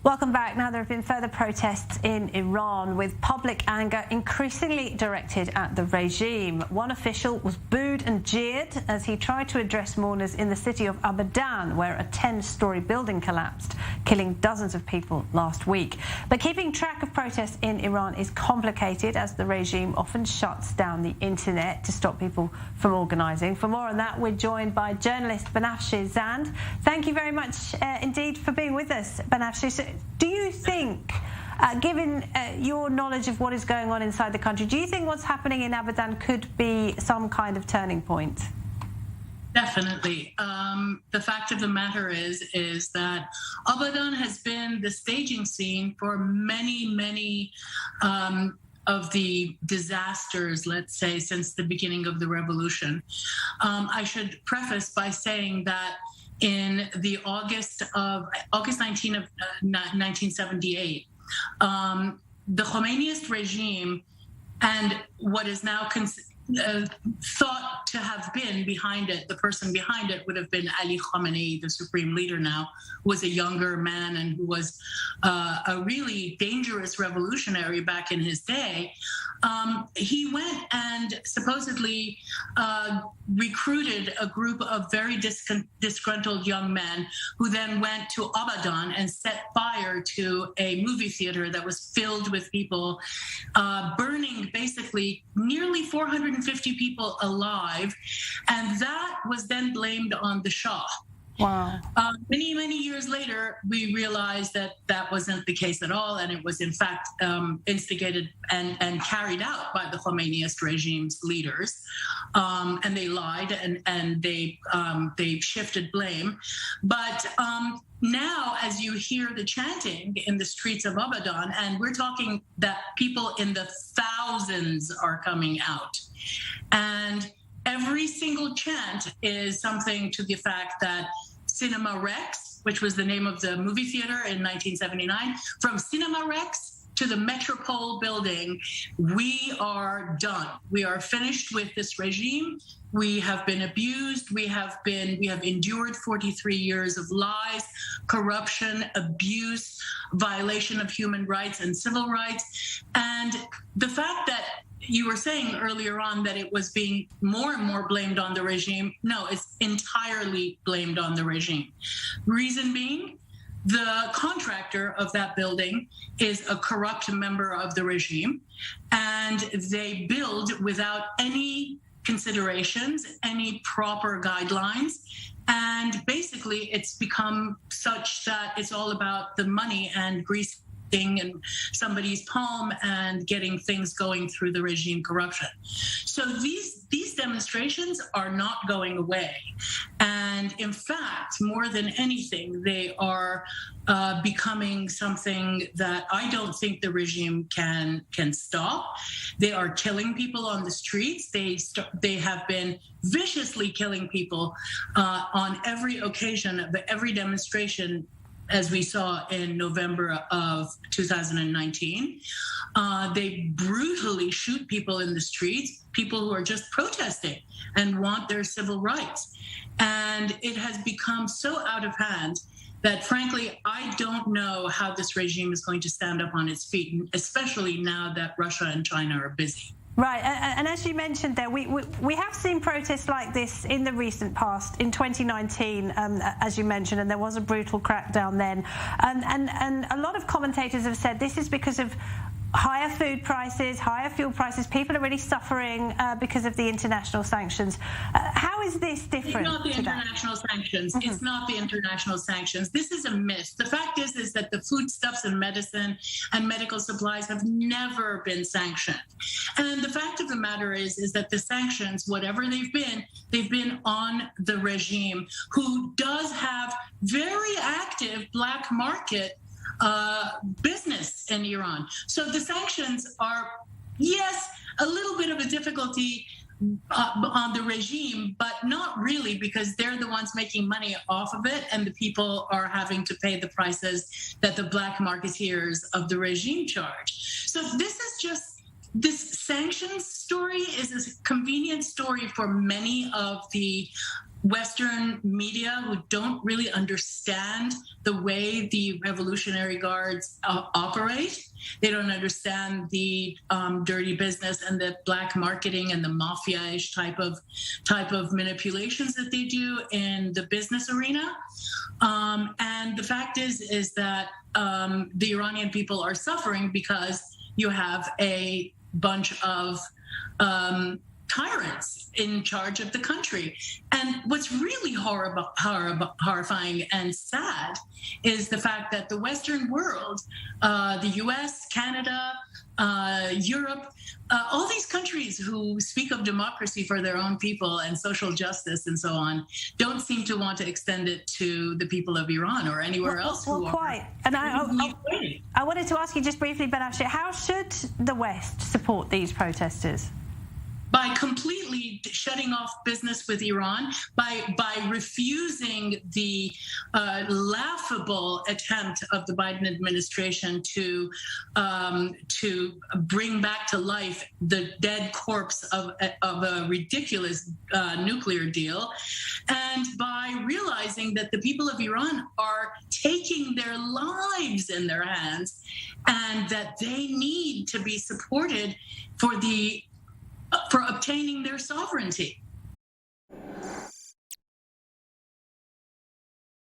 Welcome back. Now, there have been further protests in Iran, with public anger increasingly directed at the regime. One official was booed and jeered as he tried to address mourners in the city of Abadan, where a 10-story building collapsed, killing dozens of people last week. But keeping track of protests in Iran is complicated, as the regime often shuts down the internet to stop people from organising. For more on that, we're joined by journalist Banafsheh Zand. Thank you very much indeed for being with us, Banafsheh. So, do you think, given your knowledge of what is going on inside the country, do you think what's happening in Abadan could be some kind of turning point? Definitely. The fact of the matter is that Abadan has been the staging scene for many of the disasters, let's say, since the beginning of the revolution. I should preface by saying that in the August 19 of 1978, the Khomeiniist regime and what is now thought to have been behind it, the person behind it would have been Ayatollah Khamenei, the supreme leader now, who was a younger man and who was a really dangerous revolutionary back in his day. He went and supposedly recruited a group of very disgruntled young men who then went to Abadan and set fire to a movie theater that was filled with people, burning basically nearly 450 people alive. And that was then blamed on the Shah. Wow. Many years later, we realized that that wasn't the case at all, and it was in fact instigated and carried out by the Khomeiniist regime's leaders, and they lied and they shifted blame. But now, as you hear the chanting in the streets of Abadan, and we're talking that people in the thousands are coming out, and every single chant is something to the fact that Cinema Rex, which was the name of the movie theater in 1979, from Cinema Rex to the Metropole building, we are done. We are finished with this regime. We have been abused. We have endured 43 years of lies, corruption, abuse, violation of human rights and civil rights. And the fact that you were saying earlier on that it was being more and more blamed on the regime. No, it's entirely blamed on the regime. Reason being, the contractor of that building is a corrupt member of the regime, and they build without any considerations, any proper guidelines. And basically, it's become such that it's all about the money and greasing in somebody's palm and getting things going through the regime corruption. So these demonstrations are not going away. And in fact, more than anything, they are becoming something that I don't think the regime can stop. They are killing people on the streets. They have been viciously killing people on every occasion of every demonstration, as we saw in November of 2019. They brutally shoot people in the streets, people who are just protesting and want their civil rights. And it has become so out of hand that, frankly, I don't know how this regime is going to stand up on its feet, especially now that Russia and China are busy. Right, and as you mentioned there, we have seen protests like this in the recent past. In 2019, as you mentioned, and there was a brutal crackdown then. And a lot of commentators have said this is because of higher food prices, higher fuel prices. People are really suffering because of the international sanctions. How is this different? It's not the international sanctions. Mm-hmm. It's not the international sanctions. This is a myth. The fact is that the foodstuffs and medicine and medical supplies have never been sanctioned. And the fact of the matter is that the sanctions, whatever they've been on the regime, who does have very active black market business in Iran. So the sanctions are, yes, a little bit of a difficulty on the regime, but not really, because they're the ones making money off of it, and the people are having to pay the prices that the black marketeers of the regime charge. So this sanctions story is a convenient story for many of the Western media who don't really understand the way the Revolutionary Guards operate. They don't understand the dirty business and the black marketing and the mafia-ish type of manipulations that they do in the business arena. And the fact is that the Iranian people are suffering because you have a bunch of tyrants in charge of the country. And what's really horrifying and sad is the fact that the Western world, the US, Canada, Europe, all these countries who speak of democracy for their own people and social justice and so on, don't seem to want to extend it to the people of Iran or anywhere else. Well, quite. And I wanted to ask you just briefly, Banafsheh, how should the West support these protesters? By completely shutting off business with Iran, by refusing the laughable attempt of the Biden administration to bring back to life the dead corpse of a ridiculous nuclear deal, and by realizing that the people of Iran are taking their lives in their hands, and that they need to be supported for obtaining their sovereignty.